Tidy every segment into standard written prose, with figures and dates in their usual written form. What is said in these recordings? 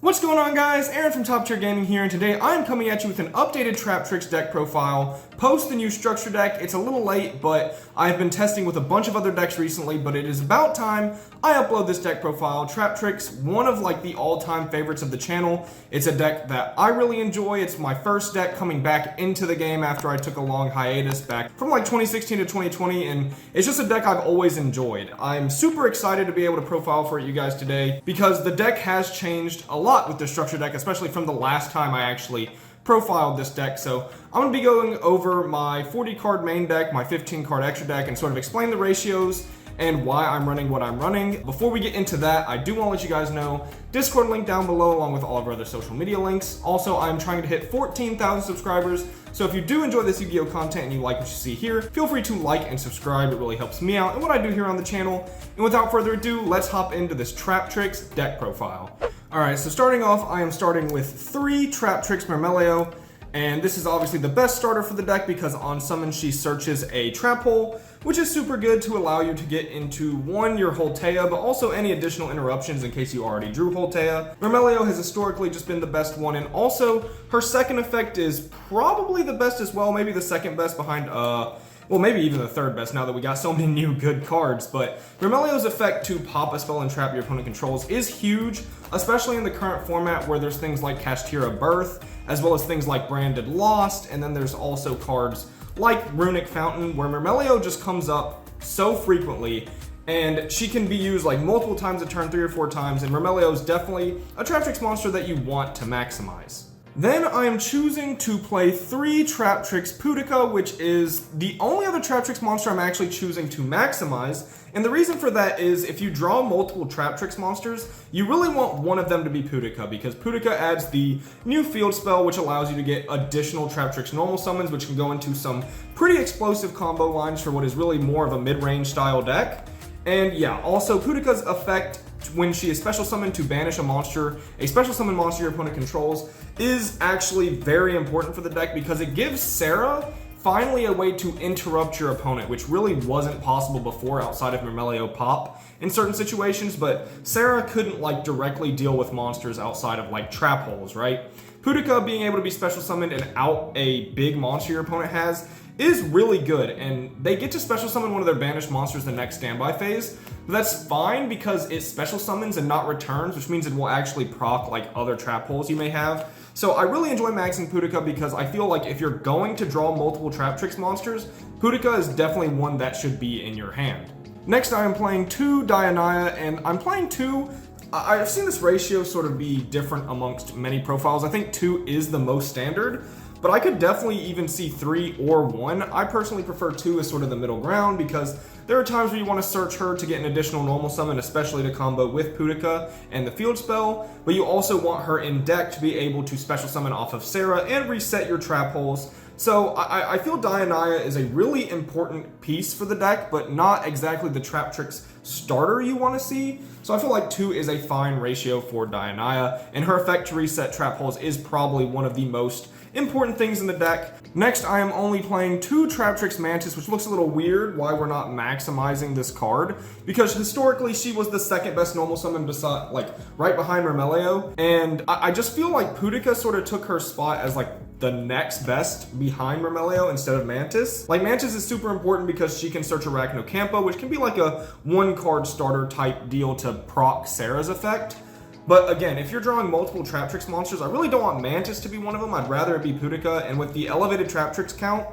What's going on, guys? Aaron from Top Tier Gaming here, and today I'm coming at you with an updated Traptrix deck profile post the new structure deck. It's a little late, but I've been testing with a bunch of other decks recently, but it is about time I upload this deck profile. Traptrix, one of the all-time favorites of the channel. It's a deck that I really enjoy. It's my first deck coming back into the game after I took a long hiatus back from 2016 to 2020, and it's just a deck I've always enjoyed. I'm super excited to be able to profile for you guys today because the deck has changed a lot with the structure deck, especially from the last time I actually profiled this deck. So I'm going to be going over my 40 card main deck, my 15 card extra deck, and sort of explain the ratios and why I'm running what I'm running. Before we get into that, I do want to let you guys know, Discord link down below along with all of our other social media links. Also, I'm trying to hit 14,000 subscribers, so if you do enjoy this Yu-Gi-Oh content and you like what you see here, feel free to like and subscribe. It really helps me out and what I do here on the channel. And without further ado, let's hop into this Traptrix deck profile. Alright, so starting off, I am starting with 3 Traptrix Merrymaker, and this is obviously the best starter for the deck because on summon she searches a trap hole, which is super good to allow you to get into, one, your Holtea, but also any additional interruptions in case you already drew Holtea. Merrymaker has historically just been the best one, and also her second effect is probably the best as well, maybe the second best behind, well, maybe even the third best now that we got so many new good cards. But Merrymaker's effect to pop a spell and trap your opponent controls is huge, especially in the current format where there's things like Kashtira Birth, as well as things like Branded Lost, and then there's also cards like Runic Fountain, where Merrymaker just comes up so frequently, and she can be used multiple times a turn, 3 or 4 times, and Merrymaker is definitely a Traptrix monster that you want to maximize. Then I am choosing to play 3 Traptrix Pudica, which is the only other Traptrix monster I'm actually choosing to maximize. And the reason for that is if you draw multiple Traptrix monsters, you really want one of them to be Pudica, because Pudica adds the new field spell, which allows you to get additional Traptrix normal summons, which can go into some pretty explosive combo lines for what is really more of a mid-range style deck. And yeah, also Pudica's effect when she is special summoned to banish a special summon monster your opponent controls, is actually very important for the deck because it gives Sarah finally a way to interrupt your opponent, which really wasn't possible before outside of Merrymaker pop in certain situations, but Sarah couldn't directly deal with monsters outside of trap holes, right? Pudica being able to be special summoned and out a big monster your opponent has is really good, and they get to special summon one of their banished monsters the next standby phase. But that's fine because it special summons and not returns, which means it will actually proc other trap holes you may have. So I really enjoy maxing Pudica because I feel like if you're going to draw multiple Traptrix monsters, Pudica is definitely one that should be in your hand. Next, I am playing 2 Dionaya, and I'm playing 2. I've seen this ratio sort of be different amongst many profiles. I think 2 is the most standard, but I could definitely even see 3 or 1. I personally prefer 2 as sort of the middle ground because there are times where you want to search her to get an additional normal summon, especially to combo with Pudica and the field spell, but you also want her in deck to be able to special summon off of Sarah and reset your trap holes. So I feel Dionaya is a really important piece for the deck, but not exactly the Traptrix starter you want to see. So I feel like 2 is a fine ratio for Dionaya, and her effect to reset trap holes is probably one of the most important things in the deck. Next, I am only playing 2 Traptrix Mantis, which looks a little weird why we're not maximizing this card, because historically she was the second best normal summon beside, right behind Merrymaker, and I just feel like Pudica sort of took her spot as the next best behind Merrymaker instead of Mantis. Mantis is super important because she can search Arachnocampa, which can be a 1-card starter type deal to proc Sarah's effect. But again, if you're drawing multiple Traptrix monsters, I really don't want Mantis to be one of them. I'd rather it be Pudica, and with the elevated Traptrix count,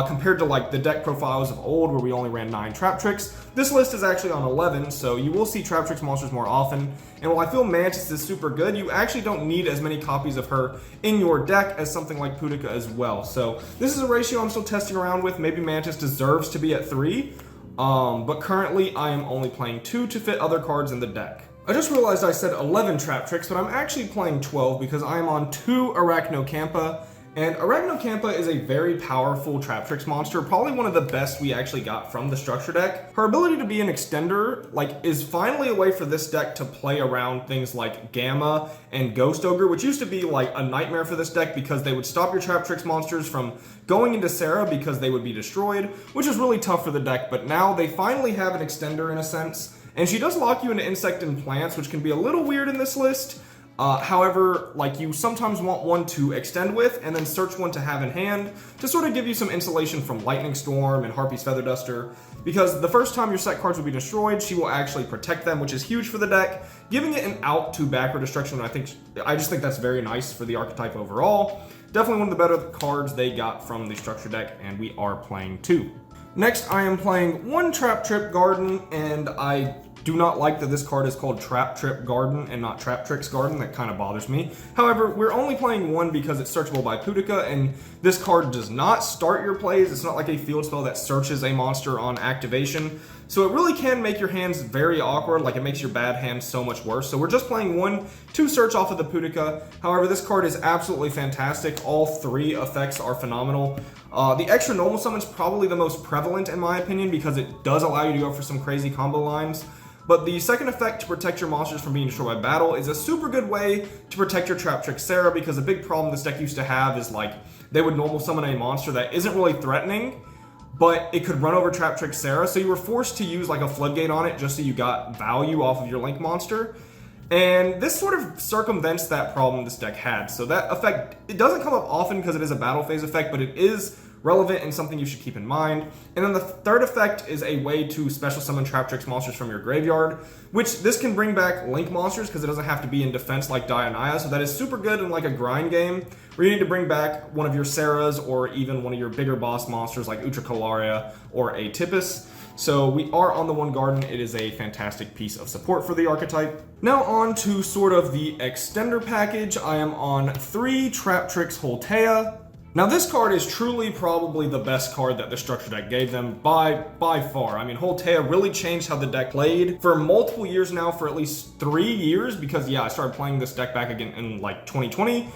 compared to the deck profiles of old where we only ran 9 Traptrix, this list is actually on 11, so you will see Traptrix monsters more often. And while I feel Mantis is super good, you actually don't need as many copies of her in your deck as something like Pudica as well. So this is a ratio I'm still testing around with. Maybe Mantis deserves to be at 3, but currently I am only playing 2 to fit other cards in the deck. I just realized I said 11 Traptrix, but I'm actually playing 12 because I am on 2 Arachnocampa, and Arachnocampa is a very powerful Traptrix monster, probably one of the best we actually got from the structure deck. Her ability to be an extender, is finally a way for this deck to play around things like Gamma and Ghost Ogre, which used to be a nightmare for this deck because they would stop your Traptrix monsters from going into Sarah because they would be destroyed, which is really tough for the deck, but now they finally have an extender in a sense. And she does lock you into Insect and Plants, which can be a little weird in this list, However, like you sometimes want one to extend with and then search one to have in hand to sort of give you some insulation from Lightning Storm and Harpy's Feather Duster, because the first time your set cards will be destroyed, she will actually protect them, which is huge for the deck, giving it an out to backward destruction. And I just think that's very nice for the archetype overall. Definitely one of the better cards they got from the structure deck, and we are playing 2. Next, I am playing 1 Traptrix Garden, and I do not like that this card is called Traptrix Garden and not Traptrix Garden. That kind of bothers me. However, we're only playing 1 because it's searchable by Pudica, and this card does not start your plays. It's not like a field spell that searches a monster on activation. So it really can make your hands very awkward, like it makes your bad hands so much worse. So we're just playing 1 to search off of the Pudica. However, this card is absolutely fantastic. All 3 effects are phenomenal. The extra normal summon is probably the most prevalent in my opinion because it does allow you to go for some crazy combo lines. But the second effect to protect your monsters from being destroyed by battle is a super good way to protect your Traptrix Sarah, because a big problem this deck used to have is like they would normal summon a monster that isn't really threatening, but it could run over Traptrix Sarah, so you were forced to use like a floodgate on it just so you got value off of your Link monster. And this sort of circumvents that problem this deck had. So that effect, it doesn't come up often because it is a battle phase effect, but it is relevant and something you should keep in mind. And then the third effect is a way to special summon Traptrix monsters from your graveyard, which this can bring back Link monsters because it doesn't have to be in defense like Dianaya. So that is super good in like a grind game where you need to bring back one of your Sarahs or even one of your bigger boss monsters like Utricularia or a Tipis. So we are on the 1 Garden. It is a fantastic piece of support for the archetype. Now on to sort of the extender package. I am on 3 Traptrix Holtea. Now this card is truly probably the best card that the structure deck gave them by far. I mean, Holtea really changed how the deck played for multiple years now, for at least 3 years, because yeah, I started playing this deck back again in like 2020.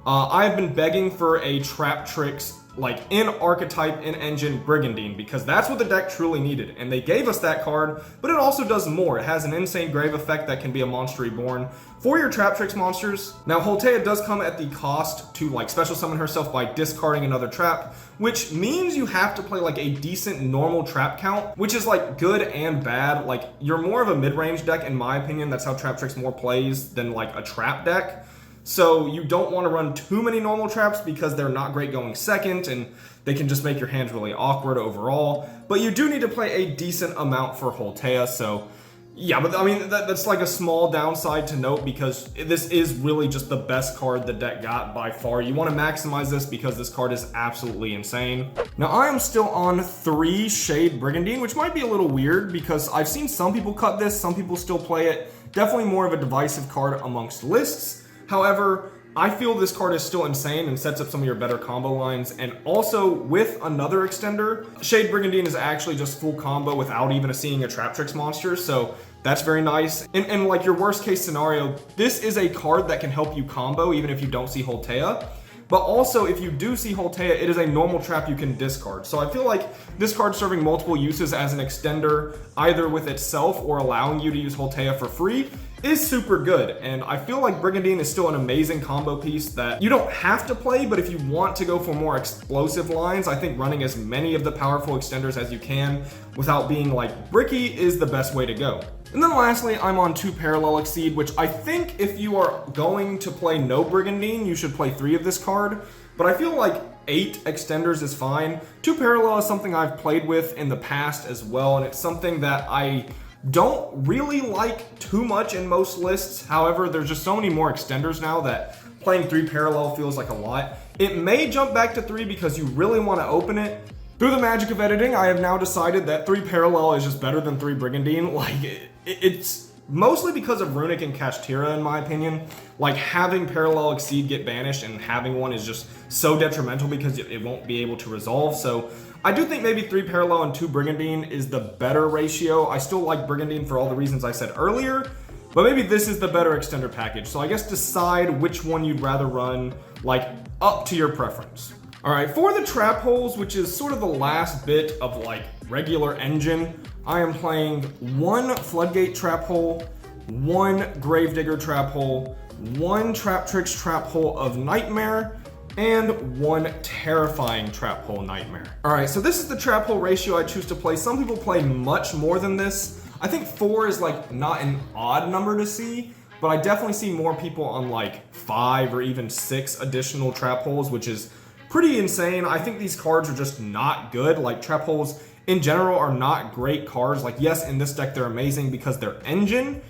I have been begging for a Traptrix like in archetype, in engine Brigandine, because that's what the deck truly needed, and they gave us that card, but it also does more. It has an insane grave effect that can be a monster reborn for your Traptrix monsters. Now Holtea does come at the cost to like special summon herself by discarding another trap, which means you have to play like a decent normal trap count, which is like good and bad. Like you're more of a mid-range deck in my opinion. That's how Traptrix more plays than like a trap deck. So you don't want to run too many normal traps because they're not great going second and they can just make your hands really awkward overall. But you do need to play a decent amount for Holtea. So yeah, but I mean, that's like a small downside to note because this is really just the best card the deck got by far. You want to maximize this because this card is absolutely insane. Now I am still on 3 Shade Brigandine, which might be a little weird because I've seen some people cut this, some people still play it. Definitely more of a divisive card amongst lists. However, I feel this card is still insane and sets up some of your better combo lines. And also with another extender, Shade Brigandine is actually just full combo without even seeing a Traptrix monster. So that's very nice. And like your worst case scenario, this is a card that can help you combo even if you don't see Holtea. But also, if you do see Holtea, it is a normal trap you can discard. So I feel like this card serving multiple uses as an extender, either with itself or allowing you to use Holtea for free, is super good. And I feel like Brigandine is still an amazing combo piece that you don't have to play, but if you want to go for more explosive lines, I think running as many of the powerful extenders as you can without being like bricky is the best way to go. And then lastly, I'm on 2 Parallel Exceed, which I think if you are going to play no Brigandine, you should play 3 of this card. But I feel like 8 extenders is fine. 2 Parallel is something I've played with in the past as well, and it's something that I don't really like too much in most lists. However, there's just so many more extenders now that playing 3 Parallel feels like a lot. It may jump back to 3 because you really want to open it. Through the magic of editing, I have now decided that 3 Parallel is just better than 3 Brigandine. Like, it's mostly because of Runic and Kashtira, in my opinion. Like, having Parallel Exceed get banished and having one is just so detrimental because it won't be able to resolve. So I do think maybe 3 Parallel and 2 Brigandine is the better ratio. I still like Brigandine for all the reasons I said earlier, but maybe this is the better extender package. So I guess decide which one you'd rather run, like, up to your preference. All right, for the trap holes, which is sort of the last bit of like regular engine, I am playing 1 Floodgate trap hole, 1 Gravedigger trap hole, 1 Traptrix trap hole of Nightmare, and 1 Terrifying trap hole Nightmare. All right, so this is the trap hole ratio I choose to play. Some people play much more than this. I think 4 is like not an odd number to see, but I definitely see more people on like 5 or even 6 additional trap holes, which is pretty insane. I think these cards are just not good. Like, trap holes in general are not great cards. Like, yes, in this deck they're amazing because they're engine,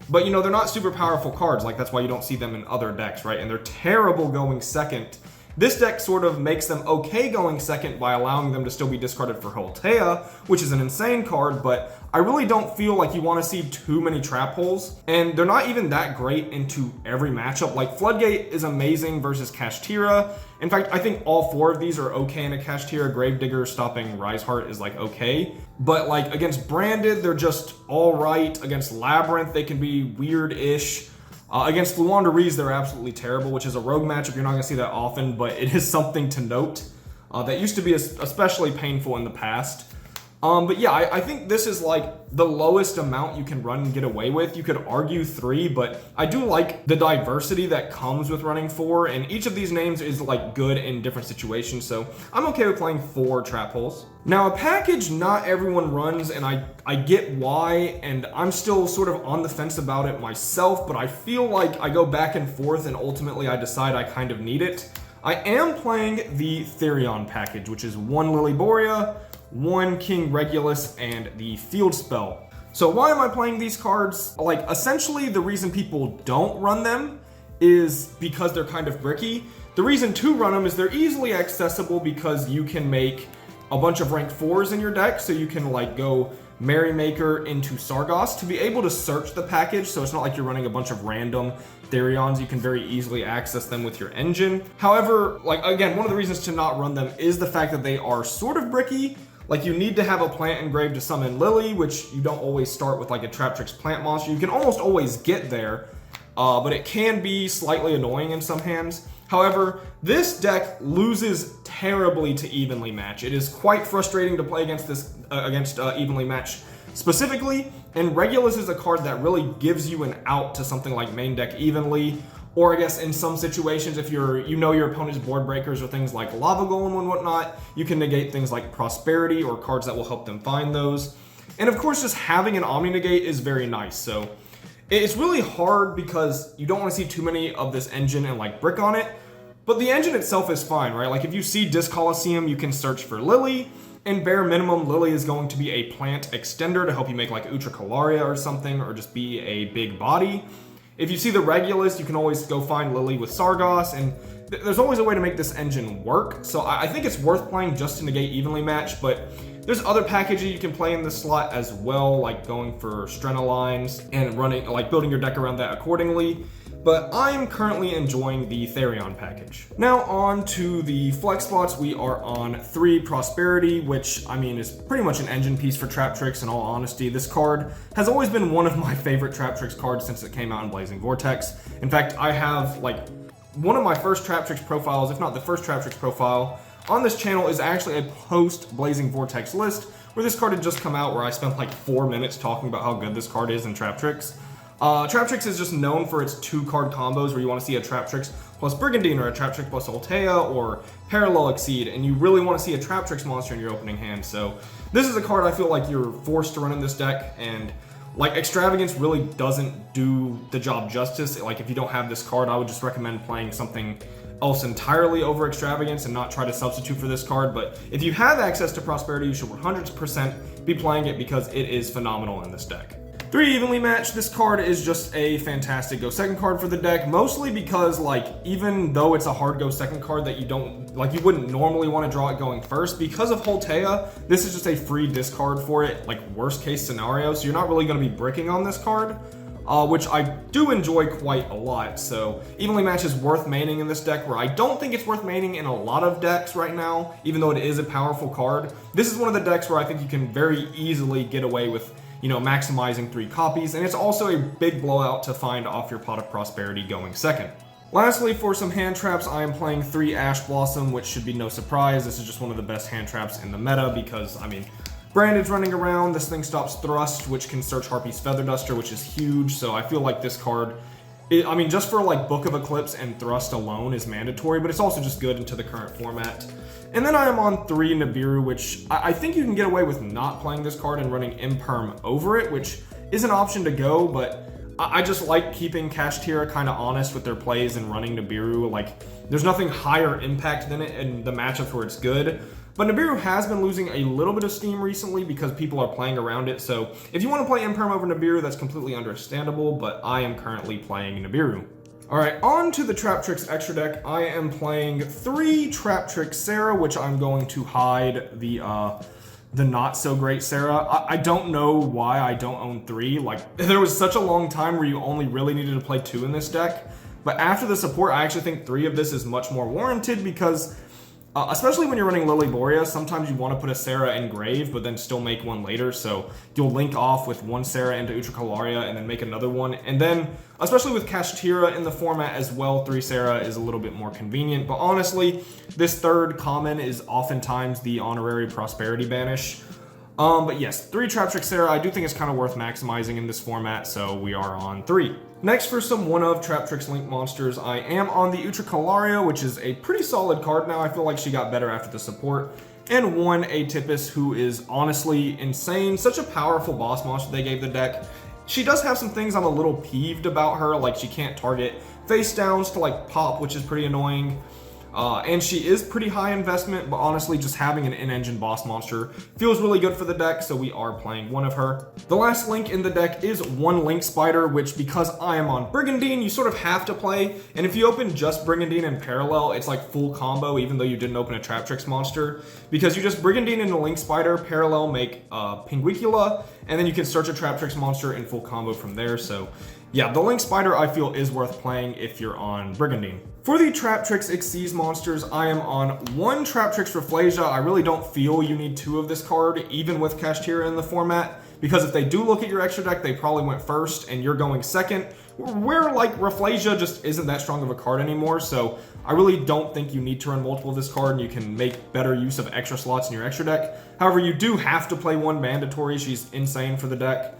but you know, they're not super powerful cards. Like, that's why you don't see them in other decks, right? And they're terrible going second. This deck sort of makes them okay going second by allowing them to still be discarded for Holtea, which is an insane card, but I really don't feel like you want to see too many trap holes, and they're not even that great into every matchup. Like, Floodgate is amazing versus Kashtira. In fact, I think all 4 of these are okay in a Kashtira. Gravedigger stopping Riseheart is like okay, but like against Branded, they're just all right. Against Labyrinth, they can be weird-ish. Against Fluandereeze, they're absolutely terrible, which is a rogue matchup. You're not going to see that often, but it is something to note. That used to be especially painful in the past. But yeah, I think this is like the lowest amount you can run and get away with. You could argue 3, but I do like the diversity that comes with running 4, and each of these names is like good in different situations, so I'm okay with playing 4 trap holes. Now, a package not everyone runs, and I get why, and I'm still sort of on the fence about it myself, but I feel like I go back and forth, and ultimately I decide I kind of need it. I am playing the Therion package, which is 1 Lilyboria, 1 King Regulus, and the Field Spell. So why am I playing these cards? Like, essentially the reason people don't run them is because they're kind of bricky. The reason to run them is they're easily accessible because you can make a bunch of rank 4s in your deck, so you can like go Merrymaker into Sargos to be able to search the package, so it's not like you're running a bunch of random Therions. You can very easily access them with your engine. However, like, again, one of the reasons to not run them is the fact that they are sort of bricky. Like, you need to have a plant engraved to summon Lily, which you don't always start with like a Traptrix plant monster. You can almost always get there, but it can be slightly annoying in some hands. However, this deck loses terribly to Evenly Match. It is quite frustrating to play against this Evenly Match specifically, and Regulus is a card that really gives you an out to something like main deck Evenly, or I guess in some situations, if you know your opponent's board breakers or things like Lava Golem and whatnot, you can negate things like Prosperity or cards that will help them find those. And of course, just having an Omni Negate is very nice. So it's really hard because you don't want to see too many of this engine and like brick on it, but the engine itself is fine, right? Like, if you see Disc Coliseum, you can search for Lily, and bare minimum, Lily is going to be a plant extender to help you make like Utricularia or something, or just be a big body. If you see the Regulus, you can always go find Lily with Sargos, and there's always a way to make this engine work. So I think it's worth playing just to negate Evenly Match, but there's other packages you can play in this slot as well, like going for Strenolines and running, like building your deck around that accordingly. But I'm currently enjoying the Therion package. Now on to the flex spots. We are on 3 Prosperity, which I mean is pretty much an engine piece for Traptrix in all honesty. This card has always been one of my favorite Traptrix cards since it came out in Blazing Vortex. In fact, I have like one of my first Traptrix profiles, if not the first Traptrix profile, on this channel is actually a post Blazing Vortex list where this card had just come out, where I spent like 4 minutes talking about how good this card is in Traptrix. Traptrix is just known for its 2-card combos where you want to see a Traptrix plus Brigandine or a Traptrix plus Altea or Parallel Exceed, and you really want to see a Traptrix monster in your opening hand. So this is a card I feel like you're forced to run in this deck, and like Extravagance really doesn't do the job justice. Like, if you don't have this card, I would just recommend playing something else entirely over Extravagance and not try to substitute for this card. But if you have access to Prosperity, you should 100% be playing it because it is phenomenal in this deck. 3 Evenly Match. This card is just a fantastic go second card for the deck, mostly because like, even though it's a hard go second card that you wouldn't normally want to draw it going first, because of Holtea, this is just a free discard for it, like worst case scenario, so you're not really going to be bricking on this card, which I do enjoy quite a lot. So Evenly Match is worth maining in this deck, where I don't think it's worth maining in a lot of decks right now, even though it is a powerful card. This is one of the decks where I think you can very easily get away with, you know, maximizing 3 copies, and it's also a big blowout to find off your Pot of Prosperity going second. Lastly, for some hand traps, I am playing 3 Ash Blossom, which should be no surprise. This is just one of the best hand traps in the meta because, I mean, Branded's running around, this thing stops Thrust, which can search Harpy's Feather Duster, which is huge, so I feel like this card, I mean, just for like Book of Eclipse and Thrust alone is mandatory, but it's also just good into the current format. And then I am on 3 Nibiru, which I think you can get away with not playing this card and running Imperm over it, which is an option to go, but I just like keeping Kashtira kind of honest with their plays and running Nibiru. Like, there's nothing higher impact than it in the matchups where it's good. But Nibiru has been losing a little bit of steam recently because people are playing around it. So if you want to play Imperm over Nibiru, that's completely understandable, but I am currently playing Nibiru. Alright, on to the Traptrix extra deck. I am playing 3 Traptrix Sarah, which I'm going to hide the not so great Sarah. I don't know why I don't own 3. Like, there was such a long time where you only really needed to play 2 in this deck. But after the support, I actually think 3 of this is much more warranted because especially when you're running Lily Borea, sometimes you want to put a Sarah in Grave, but then still make one later. So you'll link off with 1 Sarah into Utricularia and then make another one. And then, especially with Kashtira in the format as well, 3 Sarah is a little bit more convenient. But honestly, this 3rd common is oftentimes the Honorary Prosperity Banish. But yes, 3 Traptrix Sarah, I do think it's kind of worth maximizing in this format, so we are on 3. Next, for some one-of Traptrix Link monsters, I am on the Utricularia, which is a pretty solid card now. I feel like she got better after the support. And 1 Atypus, who is honestly insane. Such a powerful boss monster they gave the deck. She does have some things I'm a little peeved about her, like she can't target face downs to like pop, which is pretty annoying. And she is pretty high investment, but honestly, just having an in-engine boss monster feels really good for the deck, so we are playing 1 of her. The last link in the deck is 1 Link Spider, which because I am on Brigandine, you sort of have to play. And if you open just Brigandine in parallel, it's like full combo, even though you didn't open a Traptrix monster. Because you just Brigandine into Link Spider, parallel make Pinguicula, and then you can search a Traptrix monster in full combo from there. So yeah, the Link Spider I feel is worth playing if you're on Brigandine. For the Traptrix Xyz monsters, I am on 1 Traptrix Rafflesia. I really don't feel you need 2 of this card, even with Kashtira in the format, because if they do look at your extra deck, they probably went first and you're going second, where like Rafflesia just isn't that strong of a card anymore. So I really don't think you need to run multiple of this card, and you can make better use of extra slots in your extra deck. However, you do have to play 1 mandatory. She's insane for the deck.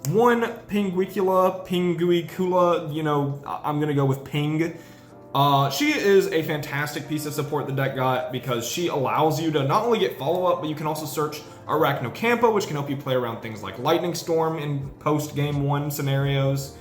1 Pinguicula, you know, I'm gonna go with Ping. She is a fantastic piece of support the deck got because she allows you to not only get follow-up, but you can also search Arachnocampa, which can help you play around things like Lightning Storm in post-game 1 scenarios.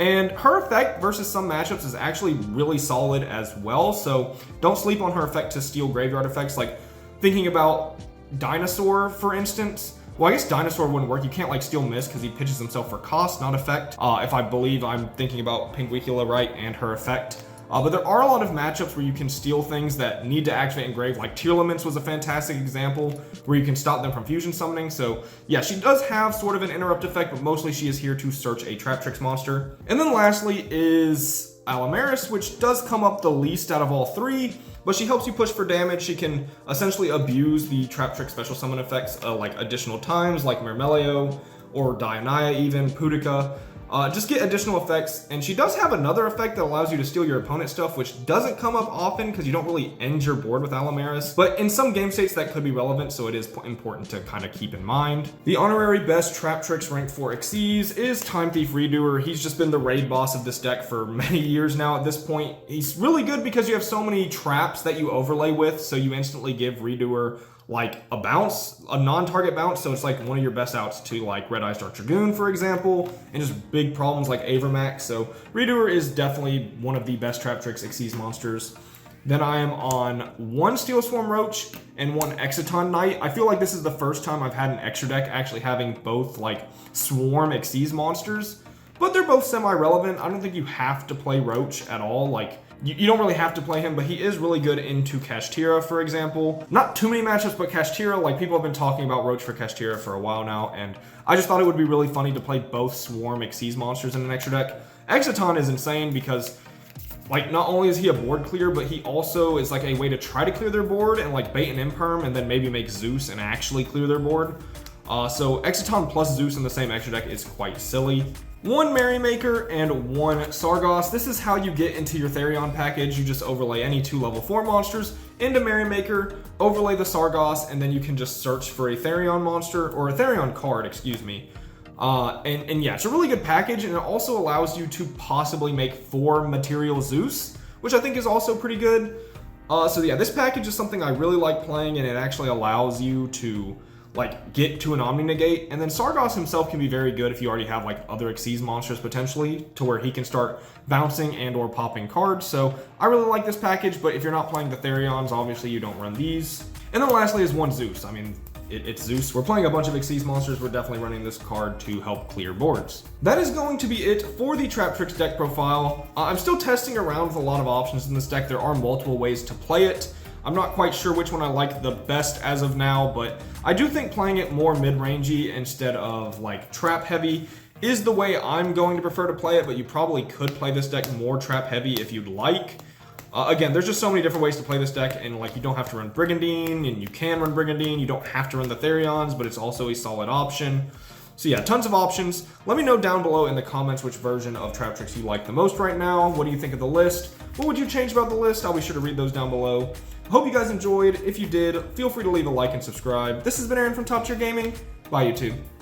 And her effect versus some matchups is actually really solid as well, so don't sleep on her effect to steal graveyard effects. Like, thinking about Dinosaur, for instance. Well, I guess Dinosaur wouldn't work. You can't like steal miss because he pitches himself for cost, not effect. If I believe I'm thinking about Pinguicula right and her effect. But there are a lot of matchups where you can steal things that need to activate Engrave, like Tearlaments was a fantastic example where you can stop them from fusion summoning. So yeah, she does have sort of an interrupt effect, but mostly she is here to search a Traptrix monster. And then lastly is Alamaris, which does come up the least out of all 3, but she helps you push for damage. She can essentially abuse the Traptrix special summon effects like additional times, like Mermelio or Dionaya even, Pudica. Just get additional effects, and she does have another effect that allows you to steal your opponent's stuff, which doesn't come up often because you don't really end your board with Alamaris, but in some game states that could be relevant, so it is important to kind of keep in mind. The honorary best Traptrix rank for Xyz is Time Thief Redoer. He's just been the raid boss of this deck for many years now at this point. He's really good because you have so many traps that you overlay with, so you instantly give Redoer like a bounce, a non-target bounce, so it's like one of your best outs to like Red Eyes Dark Dragoon, for example, and just big problems like Avermax. So Redoer is definitely one of the best Traptrix Xyz monsters. Then I am on 1 Steel Swarm Roach and 1 Exciton Knight. I feel like this is the first time I've had an extra deck actually having both like Swarm Xyz monsters, but they're both semi-relevant. I don't think you have to play Roach at all. Like, you don't really have to play him, but he is really good into Kashtira, for example. Not too many matchups, but Kashtira, like people have been talking about Roach for Kashtira for a while now, and I just thought it would be really funny to play both Swarm Xyz monsters in an extra deck. Exciton is insane because, like, not only is he a board clear, but he also is like a way to try to clear their board and like bait an Imperm and then maybe make Zeus and actually clear their board. So Exciton plus Zeus in the same extra deck is quite silly. 1 Merrymaker and 1 Sargos. This is how you get into your Therion package. You just overlay any 2 level 4 monsters into Merrymaker, overlay the Sargos, and then you can just search for a Therion monster, or a Therion card, excuse me. And yeah, it's a really good package, and it also allows you to possibly make 4 Material Zeus, which I think is also pretty good. So yeah, this package is something I really like playing, and it actually allows you to like get to an Omni Negate, and then Sargos himself can be very good if you already have like other Xyz monsters potentially, to where he can start bouncing and or popping cards. So I really like this package, but if you're not playing the Therions, obviously you don't run these. And then lastly is one Zeus. I mean, it's Zeus. We're playing a bunch of Xyz monsters. We're definitely running this card to help clear boards. That is going to be it for the Traptrix deck profile. I'm still testing around with a lot of options in this deck. There are multiple ways to play it. I'm not quite sure which one I like the best as of now, but I do think playing it more mid-rangey instead of like trap heavy is the way I'm going to prefer to play it, but you probably could play this deck more trap heavy if you'd like. Again, there's just so many different ways to play this deck, and like you don't have to run Brigandine, and you can run Brigandine, you don't have to run the Therions, but it's also a solid option. So yeah, tons of options. Let me know down below in the comments which version of Traptrix you like the most right now. What do you think of the list? What would you change about the list? I'll be sure to read those down below. Hope you guys enjoyed. If you did, feel free to leave a like and subscribe. This has been Aaron from Top Tier Gaming. Bye, YouTube.